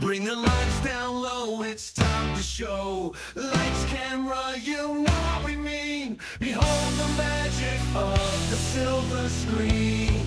Bring the lights down low, it's time to show. Lights, camera, you know what we mean. Behold the magic of the silver screen.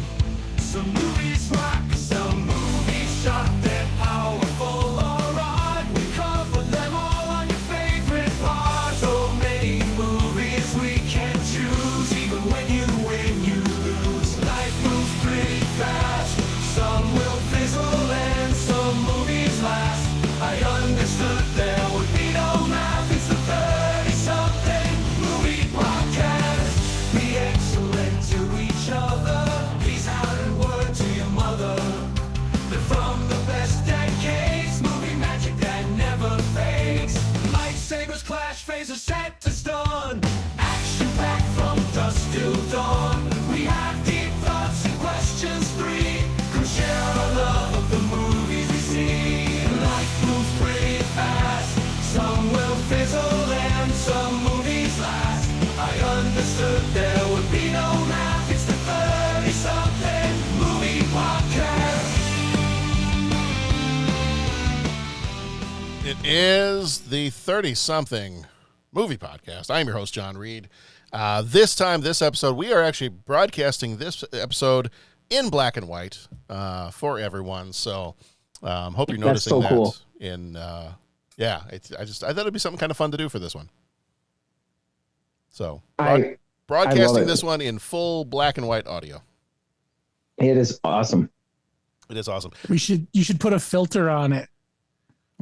Some movies rock, some movies shock. They're powerful, alright. We cover them all on your favorite part. So many movies we can choose. Even when you win, you lose. Life moves pretty fast. Some will fizzle and some movies last. I understood there would be no math. It's the 30-something movie podcast. Be excellent to each other. Please add a word to your mother. They're from the best decades. Movie magic that never fades. Lightsabers clash, phasers set to stun. Action packed from dusk till dawn. We have deep thoughts and questions free. Come share our love of the movies we see. Life moves pretty fast. Some will fizzle and some movies last. I understood there would be no math. It's the 30-something movie podcast. It is the 30-something movie podcast. I'm your host, John Reed. This episode, we are actually broadcasting this episode in black and white for everyone. So hope you're noticing so that. Cool. I thought it'd be something kind of fun to do for this one. So broadcasting I love this one in full black and white audio. It is awesome. It is awesome. You should put a filter on it.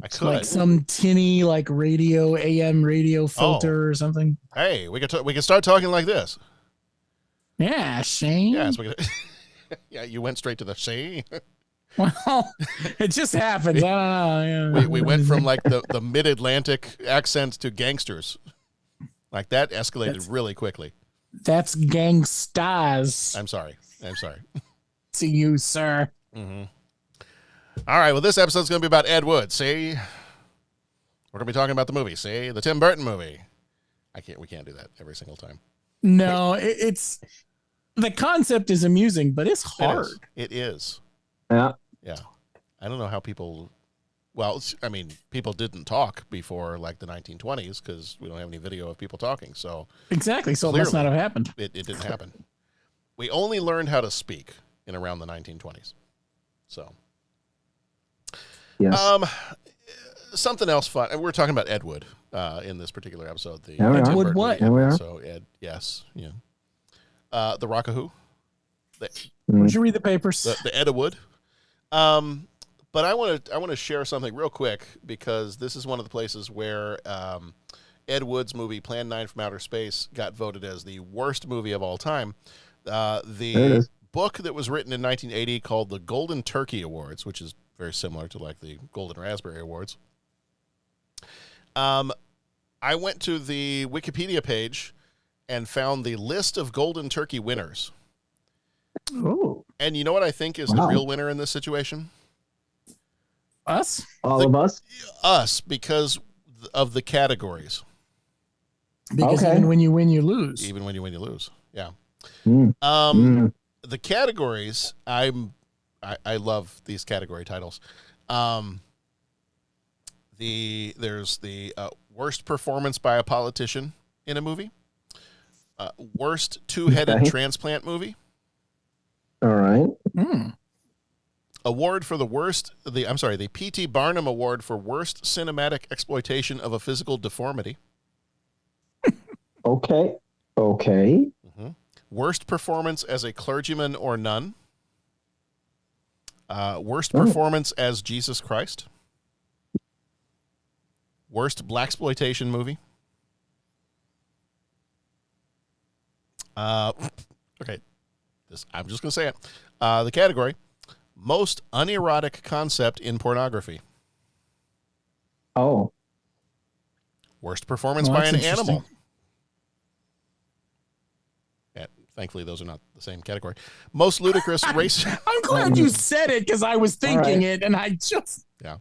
I could. Like some tinny like radio AM radio filter or something. Hey, we could start talking like this. Yeah, Shane. Yes, we could. Yeah, you went straight to the sea. Well, it just happens. I don't know. Yeah. We went from like the mid-Atlantic accents to gangsters. Like that escalated really quickly. That's gangstas. I'm sorry. To you, sir. Mm-hmm. All right. Well, this episode's going to be about Ed Wood. See, we're going to be talking about the movie. See, the Tim Burton movie. We can't do that every single time. No, it's the concept is amusing, but it's hard. It is. Yeah. Yeah. I don't know how people. Well, I mean, people didn't talk before like the 1920s because we don't have any video of people talking. So exactly. So clearly, it must not have happened. It didn't happen. We only learned how to speak in around the 1920s. So. Yes. Something else fun. And we're talking about Ed Wood in this particular episode. The Yeah, we Tim are. Burton What? movie. Yeah, we are. So Ed, yes, yeah. The Rockahoo. Would you read the papers? The Ed Wood. But I want to share something real quick because this is one of the places where Ed Wood's movie Plan 9 from Outer Space got voted as the worst movie of all time. The book that was written in 1980 called the Golden Turkey Awards, which is very similar to like the Golden Raspberry Awards. I went to the Wikipedia page and found the list of Golden Turkey winners. Oh, And you know what I think is the real winner in this situation? us? All of us? Us, because of the categories. Because Okay. even when you win, you lose. Even when you win, you lose. Yeah. Mm. The categories, I love these category titles. There's the worst performance by a politician in a movie, worst two-headed transplant movie, All right. award for the P.T. Barnum Award for worst cinematic exploitation of a physical deformity. Okay. Mm-hmm. Worst performance as a clergyman or nun. Worst performance as Jesus Christ. Worst blaxploitation movie. Okay, I'm just gonna say it. The category: most unerotic concept in pornography. Oh. Worst performance Well, by that's an animal. interesting. Yeah, thankfully, those are not the same category. Most ludicrous race. I'm glad you said it because I was thinking right. it and I just Yeah.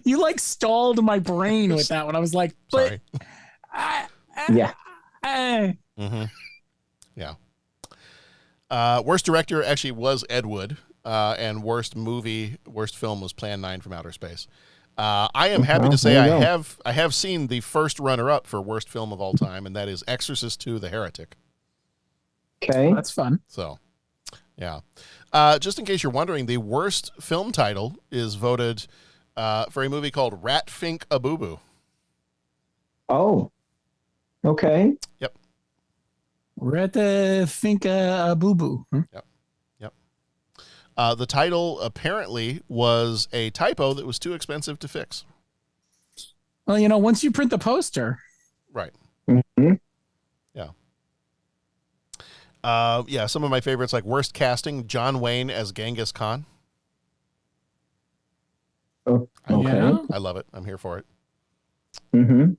you like stalled my brain with that one. I was like, but Sorry. Yeah. Mm-hmm. Yeah. Worst director actually was Ed Wood, and worst film was Plan 9 from Outer Space. I am happy Well, to say there I you go. have seen the first runner-up for worst film of all time, and that is Exorcist II: The Heretic. Okay. That's fun. So, yeah. Just in case you're wondering, the worst film title is voted for a movie called Rat Fink a Boo Boo. Oh, okay. Yep. We're at the Finca Boo Boo. Huh? Yep. Yep. The title apparently was a typo that was too expensive to fix. Well, once you print the poster, Right. Mhm. Yeah. Yeah, some of my favorites, like worst casting, John Wayne as Genghis Khan. Oh, I love okay. it. I love it. I'm here for it. Mm-hmm.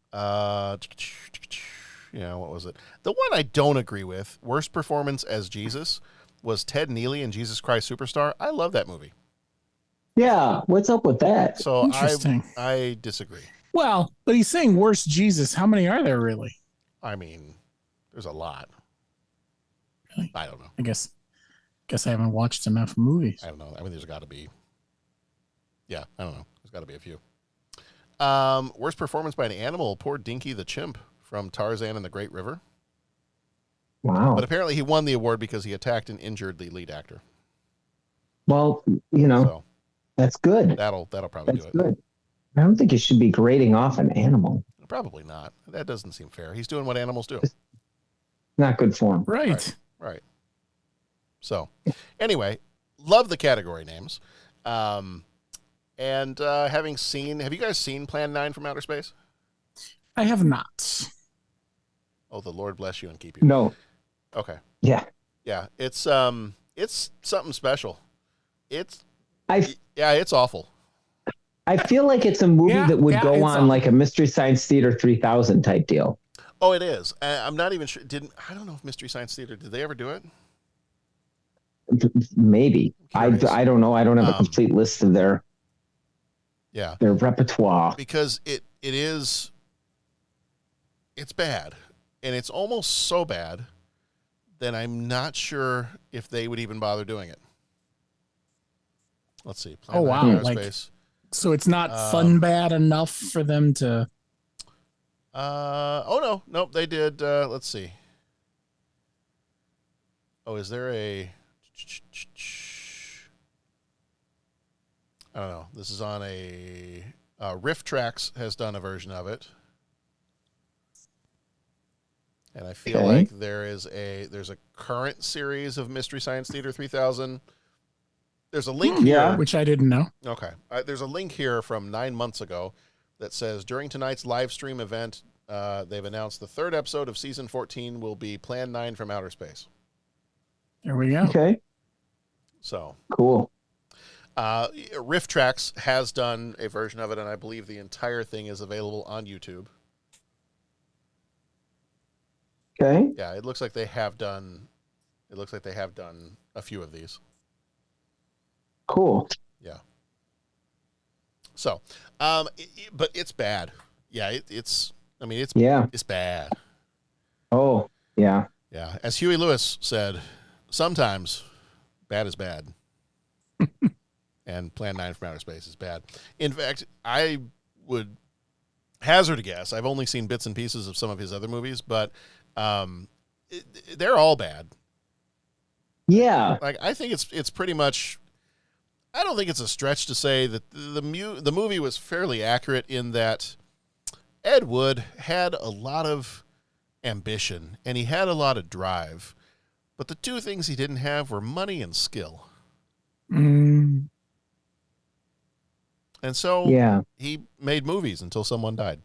What was it? The one I don't agree with, worst performance as Jesus, was Ted Neely in Jesus Christ Superstar. I love that movie. Yeah. What's up with that? So Interesting. I disagree. Well, but he's saying worst Jesus. How many are there really? I mean, there's a lot. Really? I don't know. I guess I haven't watched enough movies. I don't know. I mean, there's got to be. Yeah, I don't know. There's got to be a few. Worst performance by an animal, poor Dinky the chimp from Tarzan and the Great River. Wow. But apparently he won the award because he attacked and injured the lead actor. Well, So that's good. that'll probably That's do it. good. I don't think you should be grading off an animal. Probably not. That doesn't seem fair. He's doing what animals do. Not good form. Right. Right. So, anyway, love the category names. And have you guys seen Plan 9 from Outer Space? I have not. Oh, the Lord bless you and keep you. No. Okay. Yeah. Yeah, it's something special. It's I awful. I feel like it's a movie Yeah, that would yeah, go it's on like a Mystery Science Theater 3000 type deal. Oh, it is. I'm not even sure. I don't know if Mystery Science Theater, did they ever do it? Maybe. I don't know. I don't have a Um, complete list of their Yeah. repertoire. Because it's bad. And it's almost so bad that I'm not sure if they would even bother doing it. Let's see. Plan Oh, 9 wow. from Outer Like- Space. So it's not fun bad enough for them to. Oh, no. Nope, they did. Let's see. Oh, is there a... I don't know. This is on a... Riff Tracks has done a version of it. And I feel Okay. like there's a current series of Mystery Science Theater 3000. There's a link Yeah. here. Which I didn't know. Okay. There's a link here from 9 months ago that says, during tonight's live stream event, they've announced the third episode of season 14 will be Plan 9 from Outer Space. There we go. Okay. So, Cool. Riff Tracks has done a version of it, and I believe the entire thing is available on YouTube. Okay. Yeah, it looks like they have done a few of these. Cool. Yeah. So, but it's bad. Yeah, it's Yeah. it's bad. Oh, yeah. Yeah. As Huey Lewis said, sometimes bad is bad. And Plan 9 from Outer Space is bad. In fact, I would hazard a guess. I've only seen bits and pieces of some of his other movies, but they're all bad. Yeah. Like, I think it's pretty much... I don't think it's a stretch to say that the movie was fairly accurate in that Ed Wood had a lot of ambition and he had a lot of drive, but the two things he didn't have were money and skill. Mm, And so Yeah. he made movies until someone died.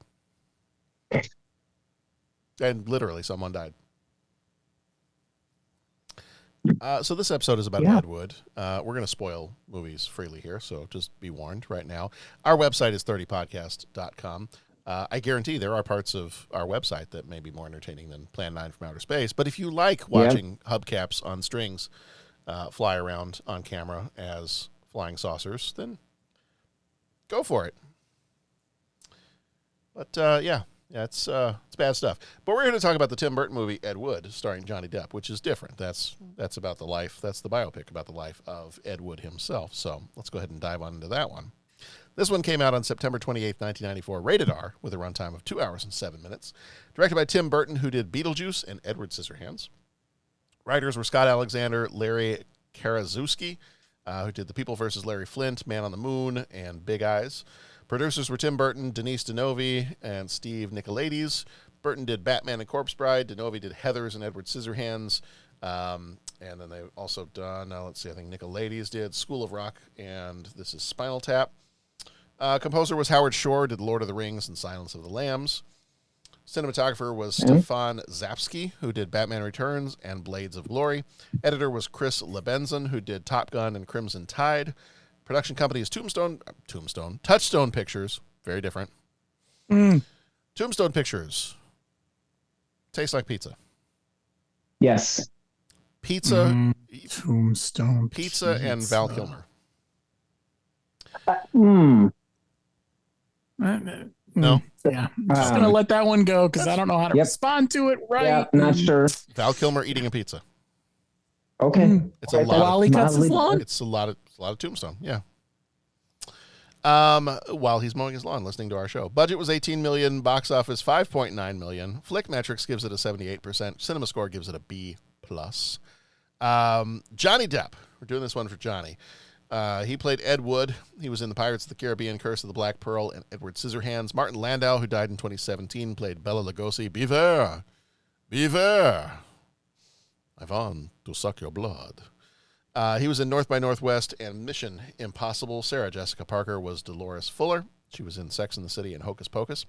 And literally someone died. So this episode is about Yeah. Ed Wood. We're going to spoil movies freely here, so just be warned right now. Our website is 30podcast.com. I guarantee there are parts of our website that may be more entertaining than Plan 9 from Outer Space. But if you like watching hubcaps on strings fly around on camera as flying saucers, then go for it. But yeah, it's bad stuff. But we're here to talk about the Tim Burton movie Ed Wood, starring Johnny Depp, which is different. That's about the life. That's the biopic about the life of Ed Wood himself. So let's go ahead and dive on into that one. This one came out on September 28th, 1994, rated R, with a runtime of 2 hours and 7 minutes. Directed by Tim Burton, who did Beetlejuice and Edward Scissorhands. Writers were Scott Alexander, Larry Karaszewski, who did The People vs. Larry Flint, Man on the Moon, and Big Eyes. Producers were Tim Burton, Denise DeNovi, and Steve Nicolaides. Burton did Batman and Corpse Bride. DeNovi did Heathers and Edward Scissorhands. And then they've also done, I think Nicolaides did School of Rock, and this is Spinal Tap. Composer was Howard Shore, did Lord of the Rings and Silence of the Lambs. Cinematographer was Stefan Zapsky, who did Batman Returns and Blades of Glory. Editor was Chris Lebenson, who did Top Gun and Crimson Tide. Production company is Touchstone Pictures, very different. Tombstone Pictures. Tastes like pizza. Yes. Pizza. Tombstone Pizza and Val Kilmer. No. Yeah, I'm just gonna let that one go because I don't know how to respond to it right. Yeah, not sure. Val Kilmer eating a pizza. Okay. It's a lot. While he cuts his lawn. It's a lot of Tombstone. Yeah. While he's mowing his lawn, listening to our show. Budget was $18 million. Box office $5.9 million. Flick Metrics gives it a 78%. CinemaScore gives it a B+. Johnny Depp. We're doing this one for Johnny. He played Ed Wood. He was in the Pirates of the Caribbean, Curse of the Black Pearl, and Edward Scissorhands. Martin Landau, who died in 2017, played Bela Lugosi. Beware. I want to suck your blood. He was in North by Northwest and Mission Impossible. Sarah Jessica Parker was Dolores Fuller. She was in Sex and the City and Hocus Pocus.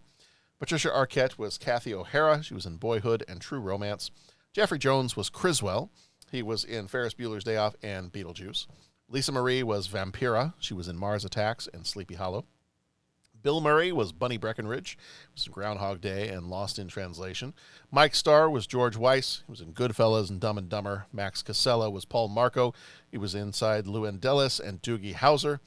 Patricia Arquette was Kathy O'Hara. She was in Boyhood and True Romance. Jeffrey Jones was Criswell. He was in Ferris Bueller's Day Off and Beetlejuice. Lisa Marie was Vampira. She was in Mars Attacks and Sleepy Hollow. Bill Murray was Bunny Breckenridge. He was in Groundhog Day and Lost in Translation. Mike Starr was George Weiss. He was in Goodfellas and Dumb and Dumber. Max Casella was Paul Marco. He was inside Llewyn Dellis and Doogie Howser.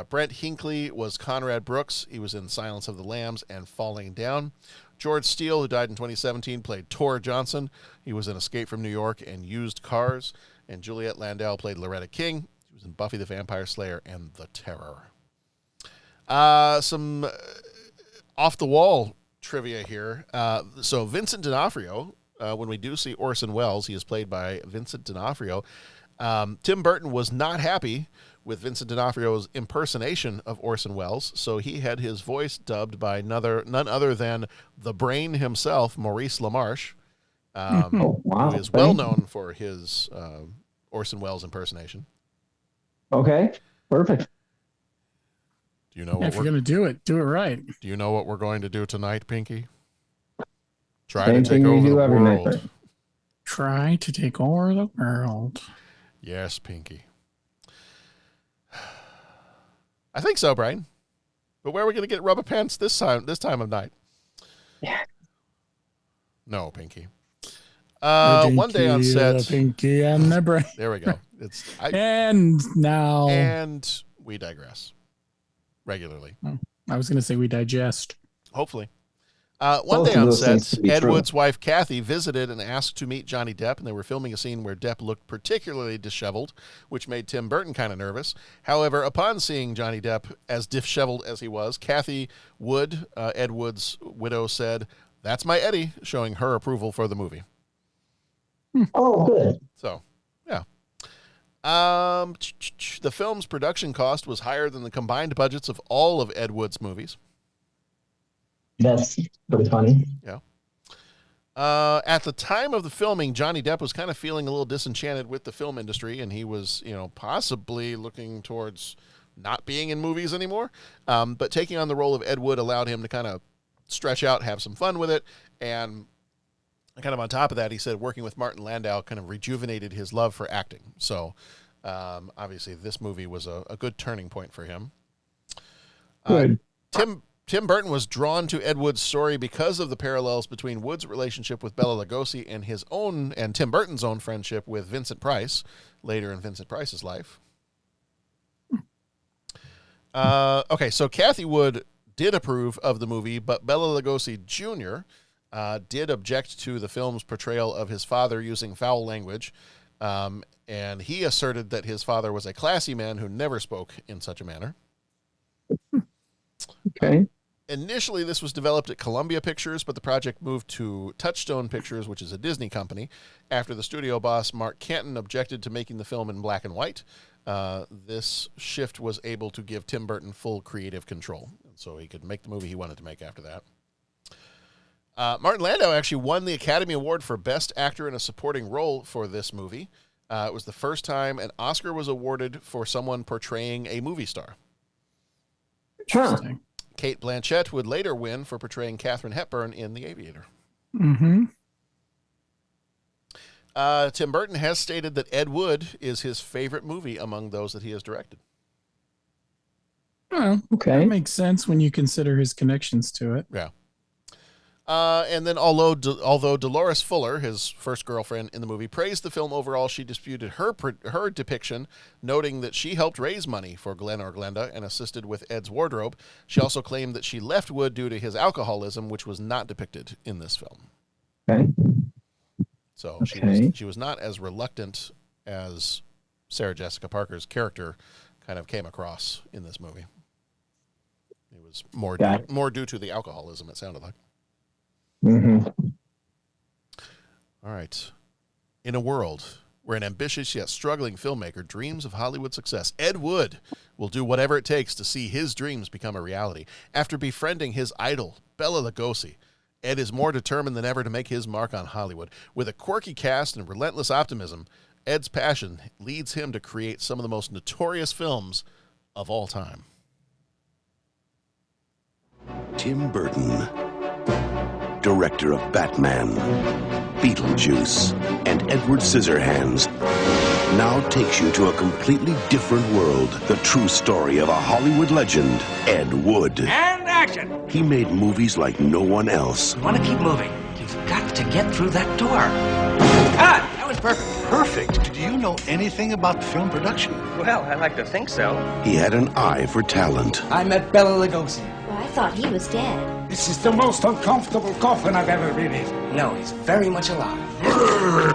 Brent Hinckley was Conrad Brooks. He was in Silence of the Lambs and Falling Down. George Steele, who died in 2017, played Tor Johnson. He was in Escape from New York and Used Cars. And Juliette Landau played Loretta King. She was in Buffy the Vampire Slayer and The Terror. Some off-the-wall trivia here. So Vincent D'Onofrio, when we do see Orson Welles, he is played by Vincent D'Onofrio. Tim Burton was not happy with Vincent D'Onofrio's impersonation of Orson Welles, so he had his voice dubbed by none other than the brain himself, Maurice LaMarche, who is well known for his Orson Welles impersonation. Okay, perfect. Do you know what if you're going to do it right. Do you know what we're going to do tonight, Pinky? Try Same to take thing we over do the every night, world. Try to take over the world. Yes, Pinky. I think so, Brian. But where are we going to get rubber pants this time of night? Yeah. No, Pinky. One day on set. Pinky and the brain. There we go. And now. And we digress. Regularly. I was going to say we digest. Hopefully. One day on set, Ed Wood's wife, Kathy, visited and asked to meet Johnny Depp, and they were filming a scene where Depp looked particularly disheveled, which made Tim Burton kind of nervous. However, upon seeing Johnny Depp as disheveled as he was, Kathy Wood, Ed Wood's widow, said, "That's my Eddie," showing her approval for the movie. Oh, good. So, yeah. The film's production cost was higher than the combined budgets of all of Ed Wood's movies. That's pretty funny. Yeah. At the time of the filming, Johnny Depp was kind of feeling a little disenchanted with the film industry, and he was, possibly looking towards not being in movies anymore. But taking on the role of Ed Wood allowed him to kind of stretch out, have some fun with it, and kind of on top of that, he said working with Martin Landau kind of rejuvenated his love for acting. So, obviously, this movie was a good turning point for him. Good. Tim Burton was drawn to Ed Wood's story because of the parallels between Wood's relationship with Bela Lugosi and Tim Burton's own friendship with Vincent Price later in Vincent Price's life. Okay, so Kathy Wood did approve of the movie, but Bela Lugosi Jr. Did object to the film's portrayal of his father using foul language, and he asserted that his father was a classy man who never spoke in such a manner. Okay. Initially, this was developed at Columbia Pictures, but the project moved to Touchstone Pictures, which is a Disney company, after the studio boss, Mark Canton, objected to making the film in black and white. This shift was able to give Tim Burton full creative control, so he could make the movie he wanted to make after that. Martin Landau actually won the Academy Award for Best Actor in a Supporting Role for this movie. It was the first time an Oscar was awarded for someone portraying a movie star. Interesting. Cate Blanchett would later win for portraying Katharine Hepburn in The Aviator. Mm-hmm. Tim Burton has stated that Ed Wood is his favorite movie among those that he has directed. Well, Okay. that makes sense when you consider his connections to it. Yeah. And then although Dolores Fuller, his first girlfriend in the movie, praised the film overall, she disputed her depiction, noting that she helped raise money for Glenn or Glenda and assisted with Ed's wardrobe. She also claimed that she left Wood due to his alcoholism, which was not depicted in this film. Okay. So Okay. she was not as reluctant as Sarah Jessica Parker's character kind of came across in this movie. It was more due to the alcoholism, it sounded like. Mm-hmm. All right. In a world where an ambitious yet struggling filmmaker dreams of Hollywood success, Ed Wood will do whatever it takes to see his dreams become a reality. After befriending his idol, Bela Lugosi, Ed is more determined than ever to make his mark on Hollywood. With a quirky cast and relentless optimism, Ed's passion leads him to create some of the most notorious films of all time. Tim Burton, director of Batman, Beetlejuice, and Edward Scissorhands, now takes you to a completely different world. The true story of a Hollywood legend, Ed Wood. And action! He made movies like no one else. You want to keep moving. You've got to get through that door. Ah, that was perfect. Perfect. Do you know anything about film production? Well, I like to think so. He had an eye for talent. I met Bela Lugosi. Well, I thought he was dead. This is the most uncomfortable coffin I've ever been in. No, he's very much alive.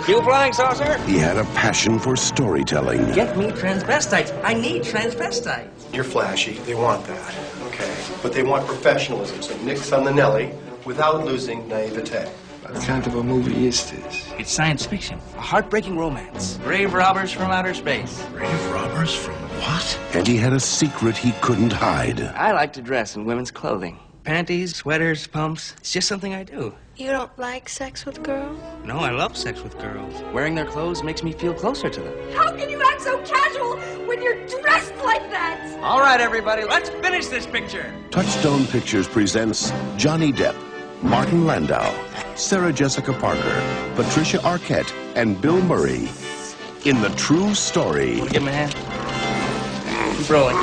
You flying saucer? He had a passion for storytelling. Get me transvestites. I need transvestites. You're flashy. They want that. Okay. But they want professionalism. So nix on the Nelly without losing naivete. What kind of a movie is this? It's science fiction. A heartbreaking romance. Grave robbers from outer space. Grave robbers from what? And he had a secret he couldn't hide. I like to dress in women's clothing. Panties, sweaters, pumps. It's just something I do. You don't like sex with girls? No, I love sex with girls. Wearing their clothes makes me feel closer to them. How can you act so casual when you're dressed like that? All right, everybody, let's finish this picture. Touchstone Pictures presents Johnny Depp, Martin Landau, Sarah Jessica Parker, Patricia Arquette, and Bill Murray in the true story Give him a hand. Keep rolling.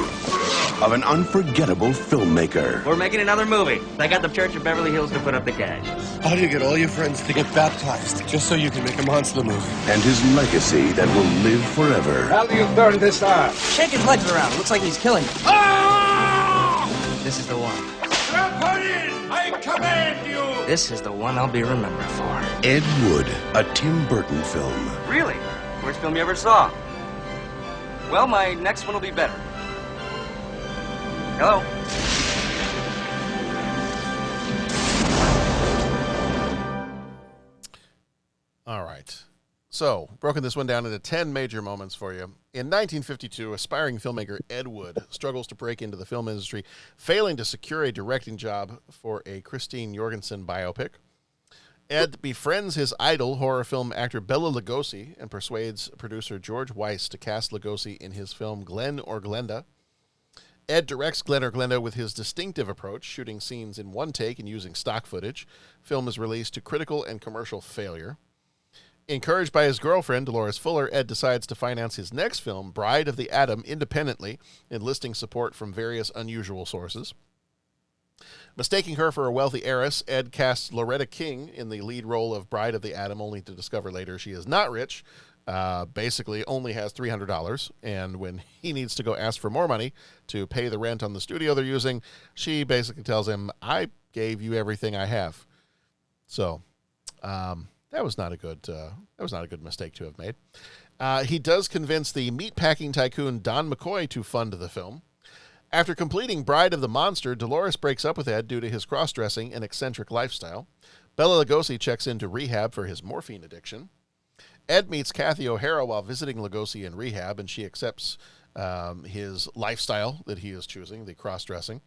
of an unforgettable filmmaker. We're making another movie. I got the Church of Beverly Hills to put up the cash. How do you get all your friends to get baptized just so you can make a monster movie? And his legacy that will live forever. How do you turn this on? Shake his legs around. Looks like he's killing me. This is the one. I command you! This is the one I'll be remembered for. Ed Wood, a Tim Burton film. Really? Worst film you ever saw? Well, my next one will be better. Hello? All right. So, broken this one down into 10 major moments for you. In 1952, aspiring filmmaker Ed Wood struggles to break into the film industry, failing to secure a directing job for a Christine Jorgensen biopic. Ed befriends his idol, horror film actor Bela Lugosi, and persuades producer George Weiss to cast Lugosi in his film Glenn or Glenda. Ed directs Glenn or Glenda with his distinctive approach, shooting scenes in one take and using stock footage. Film is released to critical and commercial failure. Encouraged by his girlfriend, Dolores Fuller, Ed decides to finance his next film, Bride of the Atom, independently, enlisting support from various unusual sources. Mistaking her for a wealthy heiress, Ed casts Loretta King in the lead role of Bride of the Atom, only to discover later she is not rich, basically only has $300, and when he needs to go ask for more money to pay the rent on the studio they're using, she basically tells him, I gave you everything I have. So, that was not a good mistake to have made. He does convince the meatpacking tycoon Don McCoy to fund the film. After completing Bride of the Monster, Dolores breaks up with Ed due to his cross-dressing and eccentric lifestyle. Bela Lugosi checks into rehab for his morphine addiction. Ed meets Kathy O'Hara while visiting Lugosi in rehab, and she accepts his lifestyle that he is choosing, the cross-dressing.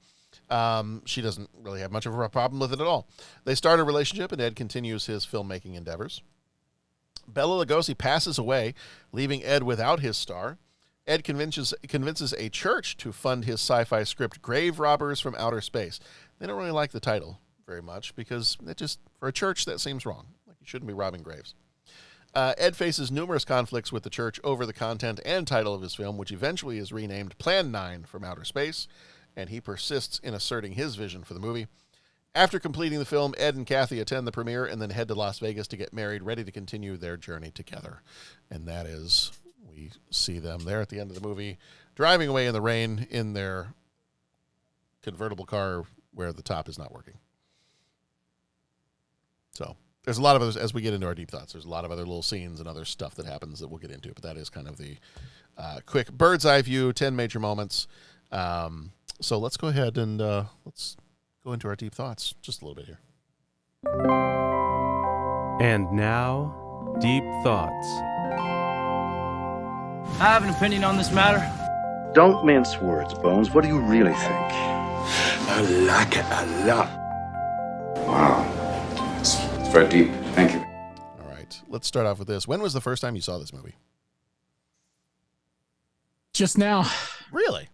She doesn't really have much of a problem with it at all. They start a relationship, and Ed continues his filmmaking endeavors. Bela Lugosi passes away, leaving Ed without his star. Ed convinces a church to fund his sci-fi script, Grave Robbers from Outer Space. They don't really like the title very much because it just, for a church, that seems wrong. Like, you shouldn't be robbing graves. Ed faces numerous conflicts with the church over the content and title of his film, which eventually is renamed Plan 9 from Outer Space, and he persists in asserting his vision for the movie. After completing the film, Ed and Kathy attend the premiere and then head to Las Vegas to get married, ready to continue their journey together. And that is, we see them there at the end of the movie, driving away in the rain in their convertible car where the top is not working. So there's a lot of others, as we get into our deep thoughts, there's a lot of other little scenes and other stuff that happens that we'll get into, but that is kind of the quick bird's eye view, 10 major moments. So let's go ahead and let's go into our deep thoughts just a little bit here. And now, Deep Thoughts. I have an opinion on this matter. Don't mince words, Bones. What do you really think? I like it a lot. Wow. It's very deep. Thank you. All right. Let's start off with this. When was the first time you saw this movie? Just now. Really?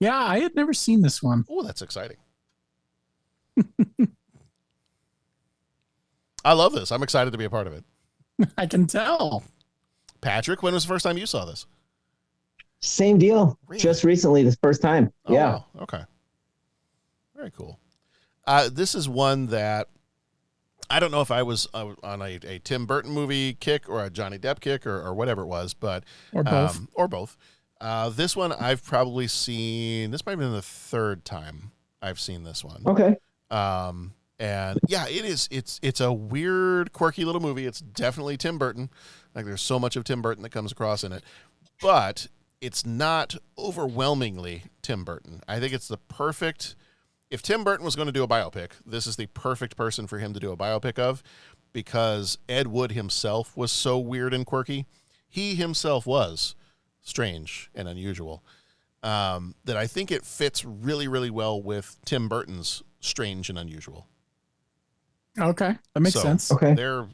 Yeah, I had never seen this one. Oh, that's exciting. I love this. I'm excited to be a part of it. I can tell. Patrick, when was the first time you saw this? Same deal. Really? Just recently, this first time. Oh, yeah. Wow. Okay. Very cool. This is one that I don't know if I was on a Tim Burton movie kick or a Johnny Depp kick or whatever it was, but or both. Or both. This one I've probably seen. This might have been the third time I've seen this one. Okay. And yeah, it's a weird, quirky little movie. It's definitely Tim Burton. Like, there's so much of Tim Burton that comes across in it, but it's not overwhelmingly Tim Burton. I think it's the perfect, if Tim Burton was going to do a biopic, this is the perfect person for him to do a biopic of, because Ed Wood himself was so weird and quirky. He himself was strange and unusual. That I think it fits really, really well with Tim Burton's strange and unusual. Okay, that makes sense. Okay, they're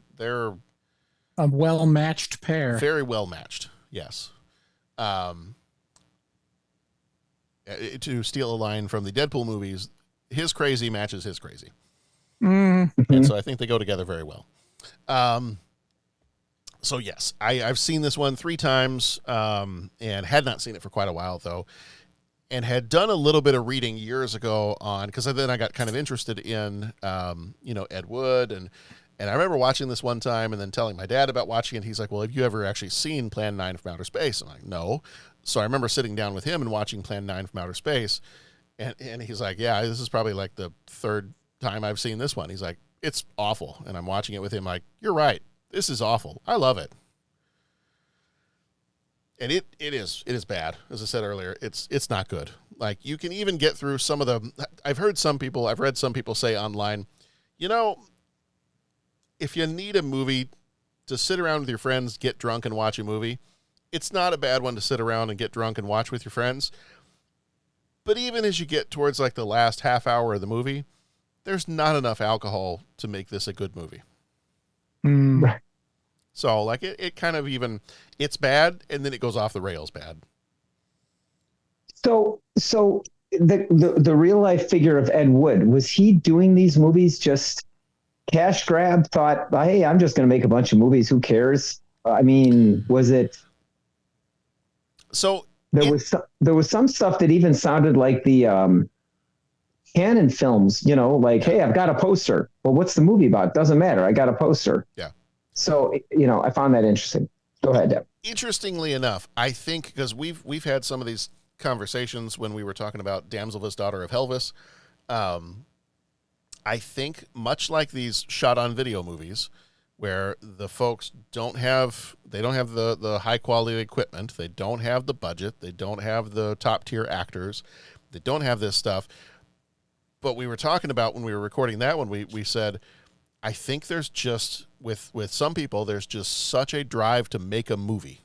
a well-matched pair. Very well matched. Yes. To steal a line from the Deadpool movies, his crazy matches his crazy, and so I think they go together very well. So yes, I've seen this one 3 times, and had not seen it for quite a while though. And had done a little bit of reading years ago on, because then I got kind of interested in, Ed Wood. And I remember watching this one time and then telling my dad about watching it. He's like, well, have you ever actually seen Plan 9 from Outer Space? I'm like, no. So I remember sitting down with him and watching Plan 9 from Outer Space. And he's like, yeah, this is probably like the 3rd time I've seen this one. He's like, it's awful. And I'm watching it with him like, you're right. This is awful. I love it. And it is bad. As I said earlier, it's not good. Like, you can even get through some of the, I've read some people say online, if you need a movie to sit around with your friends, get drunk and watch a movie, it's not a bad one to sit around and get drunk and watch with your friends. But even as you get towards like the last half hour of the movie, there's not enough alcohol to make this a good movie. Right. So like it kind of even, it's bad and then it goes off the rails bad. So the real life figure of Ed Wood, was he doing these movies just cash grab, thought, hey, I'm just going to make a bunch of movies, who cares? I mean, was it? So there was some stuff that even sounded like the Canon films, like, hey, I've got a poster. Well, what's the movie about? Doesn't matter. I got a poster. Yeah. So, I found that interesting. Go ahead, Deb. Interestingly enough, I think, because we've had some of these conversations when we were talking about Damselvis, Daughter of Helvis. I think much like these shot on video movies, where the folks don't have the high quality equipment, they don't have the budget, they don't have the top tier actors, they don't have this stuff. But we were talking about when we were recording that one, we said, I think there's just with some people there's just such a drive to make a movie.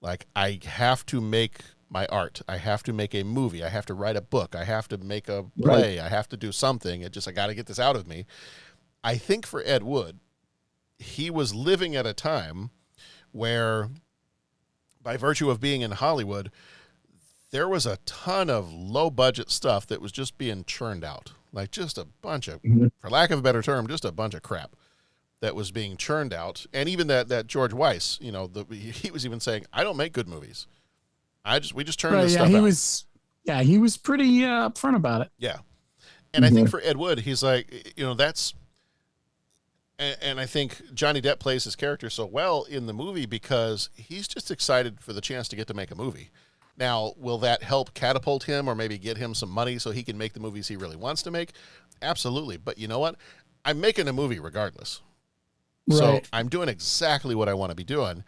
Like, I have to make my art, I have to make a movie, I have to write a book, I have to make a play, I have to do something. I got to get this out of me. I think for Ed Wood, he was living at a time where, by virtue of being in Hollywood, there was a ton of low budget stuff that was just being churned out. Like, just a bunch of, for lack of a better term, just a bunch of crap that was being churned out. And even that George Weiss, he was even saying, I don't make good movies. We just turn this stuff out. He was pretty upfront about it. Yeah. And I think for Ed Wood, he's like, that's, and I think Johnny Depp plays his character so well in the movie because he's just excited for the chance to get to make a movie. Now, will that help catapult him or maybe get him some money so he can make the movies he really wants to make? Absolutely. But you know what? I'm making a movie regardless. Right. So I'm doing exactly what I want to be doing.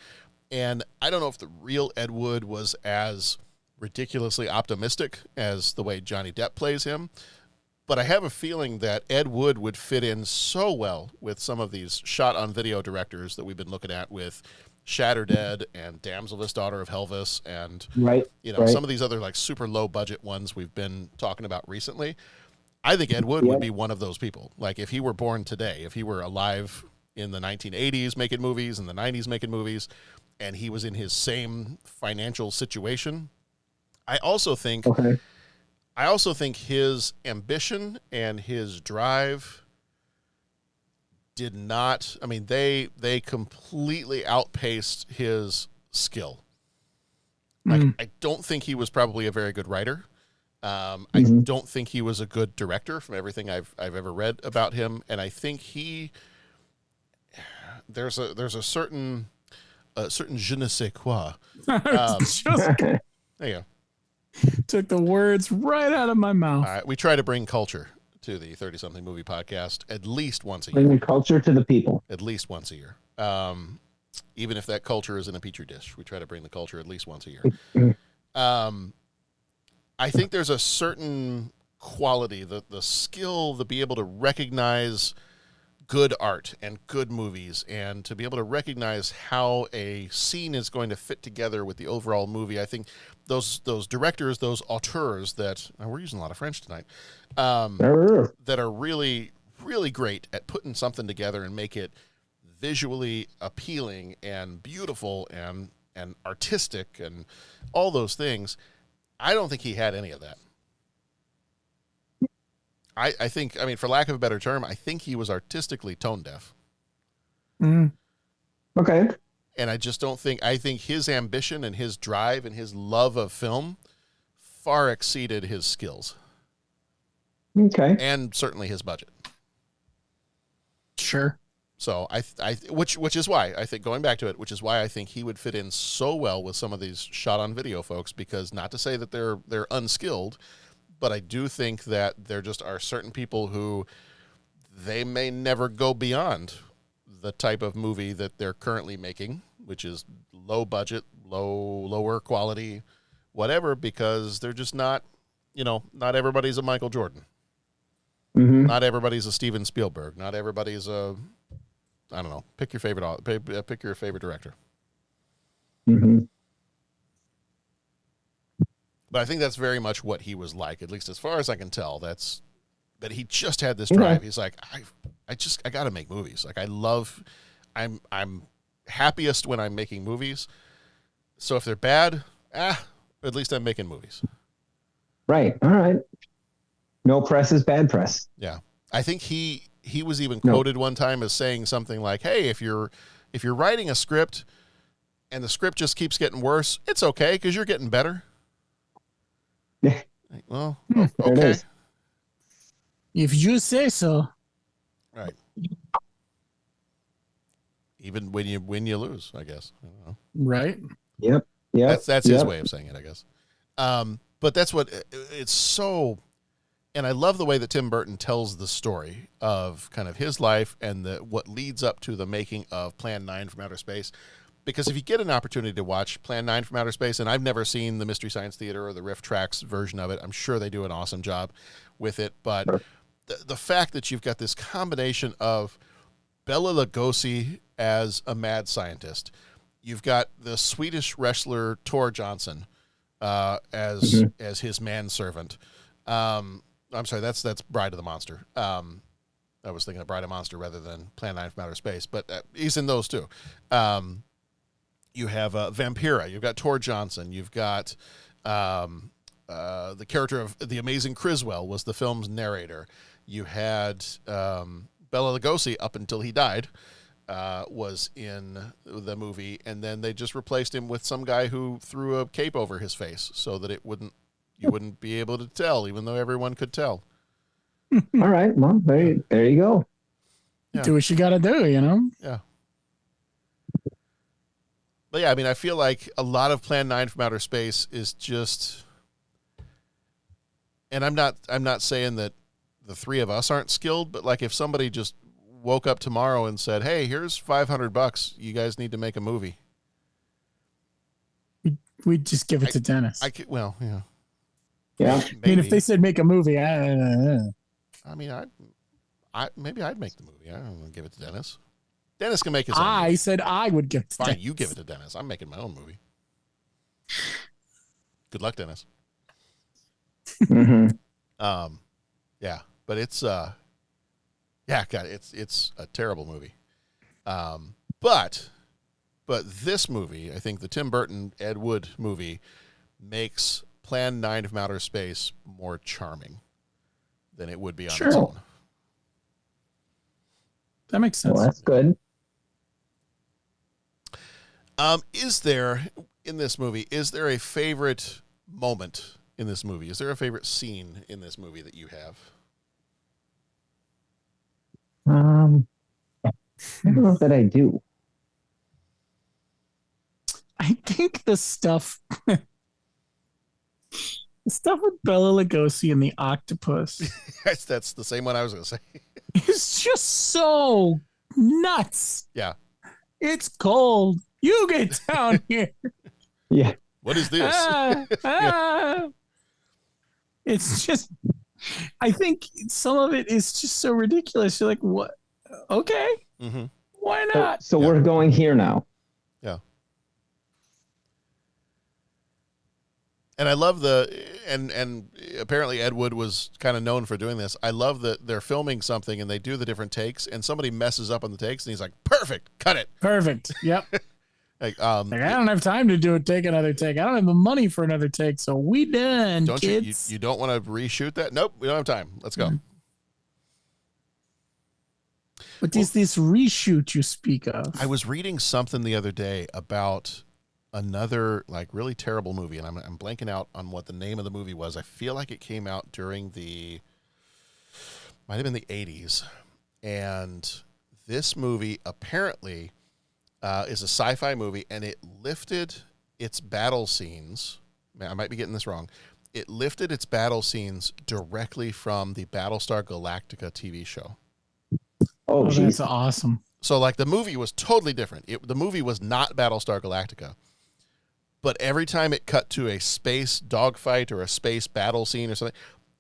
And I don't know if the real Ed Wood was as ridiculously optimistic as the way Johnny Depp plays him, but I have a feeling that Ed Wood would fit in so well with some of these shot-on-video directors that we've been looking at with Shatterdead and Damsel's Daughter of Helvis and some of these other like super low-budget ones we've been talking about recently. I think Ed Wood would be one of those people. Like, if he were born today, if he were alive in the 1980s making movies, in the 90s making movies, and he was in his same financial situation, I also think his ambition and his drive did not, they completely outpaced his skill. Like, I don't think he was probably a very good writer. I don't think he was a good director from everything I've ever read about him. And I think there's a certain je ne sais quoi. There you go. Took the words right out of my mouth. All right, we try to bring culture to the 30-something movie podcast at least once a year. Bringing culture to the people. At least once a year. Even if that culture is in a petri dish, we try to bring the culture at least once a year. I think there's a certain quality, the skill to be able to recognize good art and good movies and to be able to recognize how a scene is going to fit together with the overall movie. I think those directors, those auteurs that, we're using a lot of French tonight, that are really, really great at putting something together and make it visually appealing and beautiful and artistic and all those things. I don't think he had any of that. I think, for lack of a better term, I think he was artistically tone deaf. Okay. And I just don't think, I think his ambition and his drive and his love of film far exceeded his skills. Okay. And certainly his budget. Sure. So which is why I think, going back to it, which is why I think he would fit in so well with some of these shot on video folks, because not to say that they're unskilled, but I do think that there just are certain people who they may never go beyond the type of movie that they're currently making, which is low budget, lower quality, whatever, because they're just not, not everybody's a Michael Jordan. Not everybody's a Steven Spielberg. Not everybody's I don't know. Pick your favorite director. But I think that's very much what he was like, at least as far as I can tell. But he just had this drive. He's like, I got to make movies. Like, I'm happiest when I'm making movies. So if they're bad, at least I'm making movies. Right. All right. No press is bad press. Yeah. I think he was even quoted one time as saying something like, hey, if you're writing a script and the script just keeps getting worse, it's okay because you're getting better. Yeah. Well, okay. If you say so. Right. Even when you win, you lose, I guess. I don't know. Right. Yep. Yeah. That's his way of saying it, I guess. But that's what it's so. I love the way that Tim Burton tells the story of kind of his life and what leads up to the making of Plan 9 from Outer Space. Because if you get an opportunity to watch Plan 9 from Outer Space, and I've never seen the Mystery Science Theater or the Riff Tracks version of it, I'm sure they do an awesome job with it. But the fact that you've got this combination of Bela Lugosi as a mad scientist, you've got the Swedish wrestler Tor Johnson as his manservant. I'm sorry, that's Bride of the Monster. I was thinking of Bride of Monster rather than Plan 9 from Outer Space, but he's in those too. You have Vampira. You've got Tor Johnson. You've got the character of the amazing Criswell was the film's narrator. You had Bela Lugosi up until he died was in the movie, and then they just replaced him with some guy who threw a cape over his face so that you wouldn't be able to tell, even though everyone could tell. All right, well, there you go. Yeah. Do what you got to do, you know? Yeah. But yeah, I mean, I feel like a lot of Plan 9 from Outer Space is just, and I'm not saying that the three of us aren't skilled, but like if somebody just woke up tomorrow and said, "Hey, here's $500, you guys need to make a movie," We'd just give it to Dennis. Well, yeah. Yeah. Maybe. I mean, if they said make a movie, I mean, maybe I'd make the movie. I don't know, give it to Dennis. Dennis can make his own movie. I said I would give it to Fine, Dennis. you give it to Dennis. I'm making my own movie. Good luck, Dennis. Yeah, but it's God, it's a terrible movie. But this movie, I think the Tim Burton Ed Wood movie makes Plan 9 from Outer Space more charming than it would be on its own. That makes sense. Well, that's good. Is there in this movie? Is there a favorite moment in this movie? Is there a favorite scene in this movie that you have? I don't know that I do. I think the stuff with Bela Lugosi and the octopus That's the same one I was going to say. is just so nuts. Yeah. It's cold. You get down here. Yeah. What is this? It's just, I think some of it is just so ridiculous. You're like, what? Okay. Mm-hmm. Why not? So we're going here now. Yeah. And I love and apparently Ed Wood was kind of known for doing this. I love that they're filming something and they do the different takes and somebody messes up on the takes and he's like, "Perfect, cut it." Perfect. Yep. Like, I don't have time to take another take. I don't have the money for another take, so we done, don't kids. you don't want to reshoot that? Nope, we don't have time. Let's go. What is this reshoot you speak of? I was reading something the other day about another like really terrible movie, and I'm blanking out on what the name of the movie was. I feel like it came out during might have been the 80s, and this movie apparently is a sci-fi movie, and it lifted its battle scenes. I might be getting this wrong. It lifted its battle scenes directly from the Battlestar Galactica TV show. Oh, that's awesome. So, like, the movie was totally different. The movie was not Battlestar Galactica. But every time it cut to a space dogfight or a space battle scene or something,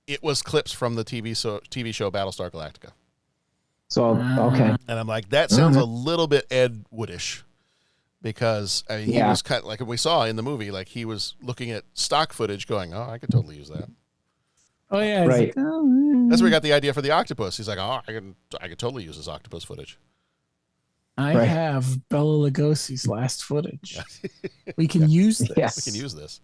it was clips from the TV show Battlestar Galactica. So, okay. And I'm like, that sounds a little bit Ed Woodish. Because I mean, he was kind of, like we saw in the movie, like he was looking at stock footage going, "Oh, I could totally use that." Oh yeah, right. Like, oh, That's where he got the idea for the octopus. He's like, "Oh, I could totally use this octopus footage." I have Bela Lugosi's last footage. We can use this. Yes. We can use this.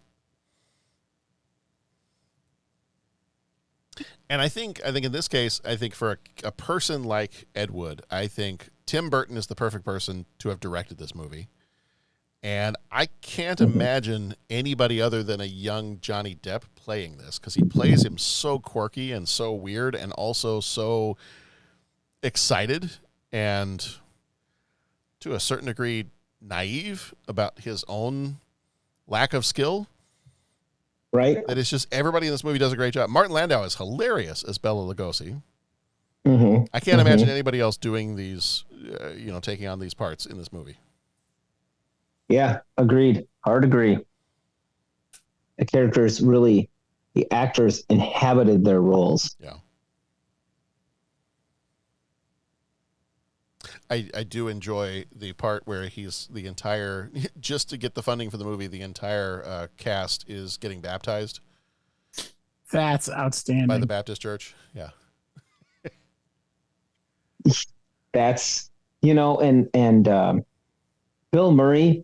And I think in this case, I think for a person like Ed Wood, I think Tim Burton is the perfect person to have directed this movie. And I can't imagine anybody other than a young Johnny Depp playing this, because he plays him so quirky and so weird and also so excited and to a certain degree naive about his own lack of skill. Right. That it's just everybody in this movie does a great job. Martin Landau is hilarious as Bela Lugosi. Mm-hmm. I can't imagine anybody else doing these, taking on these parts in this movie. Yeah, agreed. Hard agree. The actors inhabited their roles. Yeah. I do enjoy the part where just to get the funding for the movie, the entire cast is getting baptized. That's outstanding. By the Baptist Church. Yeah. That's, and Bill Murray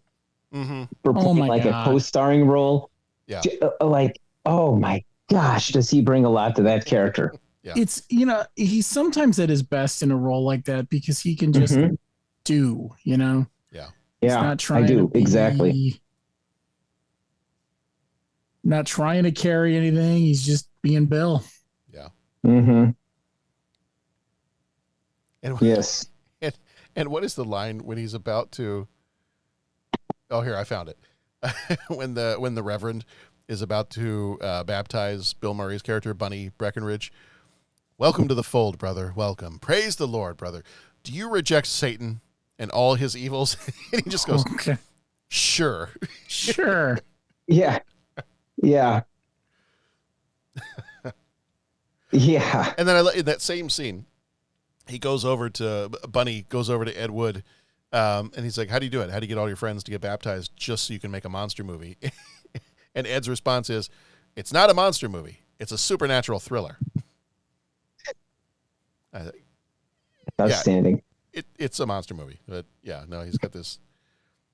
for playing a co-starring role. Yeah. Oh my gosh, does he bring a lot to that character? Yeah. It's, he's sometimes at his best in a role like that because he can just do, Yeah. He's not trying I do. to be, exactly. Not trying to carry anything. He's just being Bill. Yeah. Mm-hmm. And, yes. And what is the line when he's about to? Oh, here I found it. when the Reverend is about to baptize Bill Murray's character, Bunny Breckenridge. Welcome to the fold, brother. Welcome. Praise the Lord, brother. Do you reject Satan and all his evils? And he just goes, okay. Sure. Sure. Yeah. Yeah. Yeah. And then in that same scene, Bunny goes over to Ed Wood, and he's like, how do you do it? How do you get all your friends to get baptized just so you can make a monster movie? And Ed's response is, it's not a monster movie. It's a supernatural thriller. Outstanding. Yeah, it's a monster movie. But yeah, no, he's got this.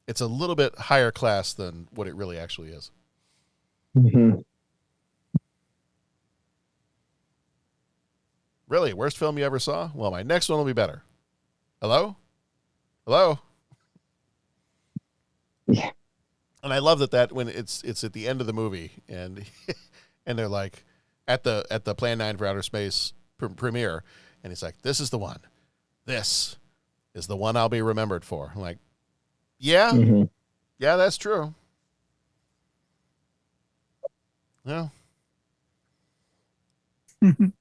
It's a little bit higher class than what it really actually is. Mm-hmm. Really? Worst film you ever saw? Well, my next one will be better. Hello? Hello? Yeah. And I love that when it's at the end of the movie and and they're like at the Plan 9 for Outer Space premiere, and he's like, this is the one. This is the one I'll be remembered for. I'm like, yeah. Mm-hmm. Yeah, that's true. Yeah. But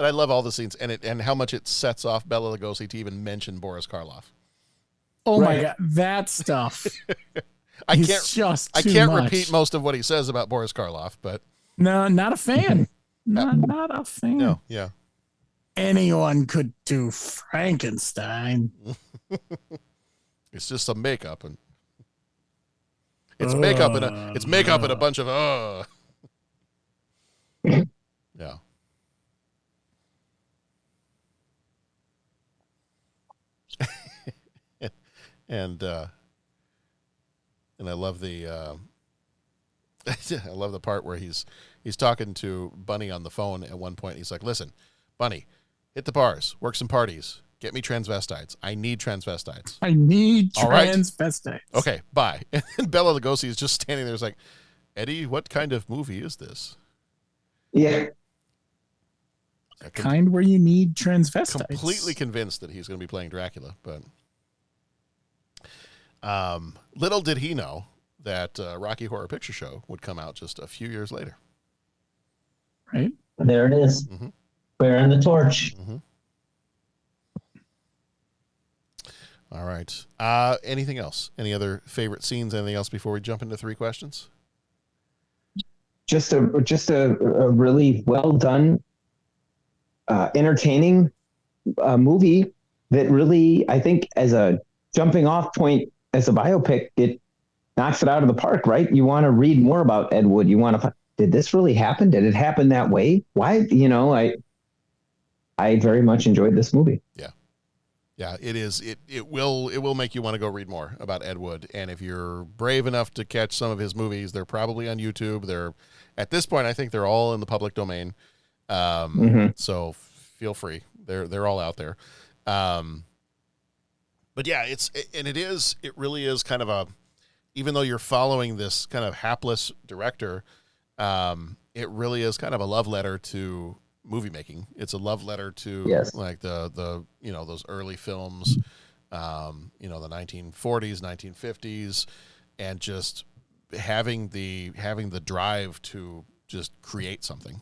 I love all the scenes and how much it sets off Bela Lugosi to even mention Boris Karloff. Oh my God, that stuff. I can't repeat most of what he says about Boris Karloff, but no, not a fan. Not a fan. No, yeah. Anyone could do Frankenstein. It's just some makeup and it's makeup and a bunch of yeah. And I love the I love the part where he's talking to Bunny on the phone at one point. He's like, "Listen, Bunny, hit the bars, work some parties, get me transvestites. I need transvestites. I need All right? transvestites." Okay, bye." And Bela Lugosi is just standing there. He's like, "Eddie, what kind of movie is this?" Yeah. Kind where you need transvestites. Completely convinced that he's going to be playing Dracula, but little did he know that Rocky Horror Picture Show would come out just a few years later. Right. There it is. Mm-hmm. Bearing the torch. Mm-hmm. All right. Anything else? Any other favorite scenes? Anything else before we jump into 3 questions? Just a really well done, entertaining movie that really, I think, as a jumping off point as a biopic, it knocks it out of the park, right? You want to read more about Ed Wood. You want to, did this really happen? Did it happen that way? Why? I very much enjoyed this movie. Yeah. Yeah, it is. It will make you want to go read more about Ed Wood. And if you're brave enough to catch some of his movies, they're probably on YouTube. They're at this point, I think they're all in the public domain. So feel free. They're all out there. But yeah, it really is kind of a, even though you're following this kind of hapless director, it really is kind of a love letter to movie making. It's a love letter to like the those early films, the 1940s, 1950s, and just having the drive to just create something.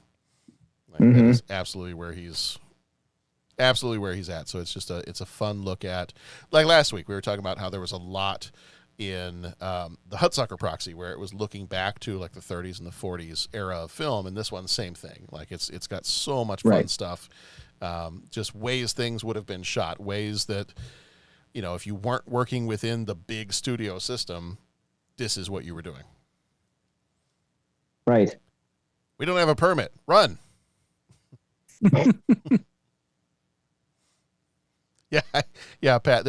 Like, that is absolutely where he's at. So it's a fun look at, like last week we were talking about how there was a lot in the Hudsucker Proxy where it was looking back to like the 30s and the 40s era of film, and this one, same thing. Like it's got so much fun stuff, just ways things would have been shot, ways that, you know, if you weren't working within the big studio system, this is what you were doing. Right. We don't have a permit. Run. Yeah, Pat.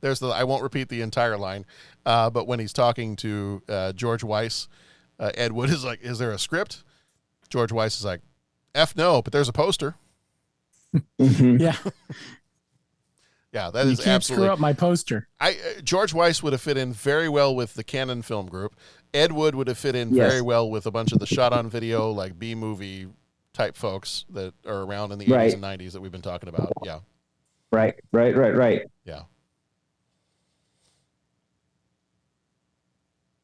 There's I won't repeat the entire line, but when he's talking to George Weiss, Ed Wood is like, "Is there a script?" George Weiss is like, "F no, but there's a poster." Yeah. Yeah, that you is can't absolutely. screw up my poster. George Weiss would have fit in very well with the Canon Film Group. Ed Wood would have fit in very well with a bunch of the shot on video, like B movie type folks that are around in the 80s and 90s that we've been talking about. Yeah. Right. Yeah.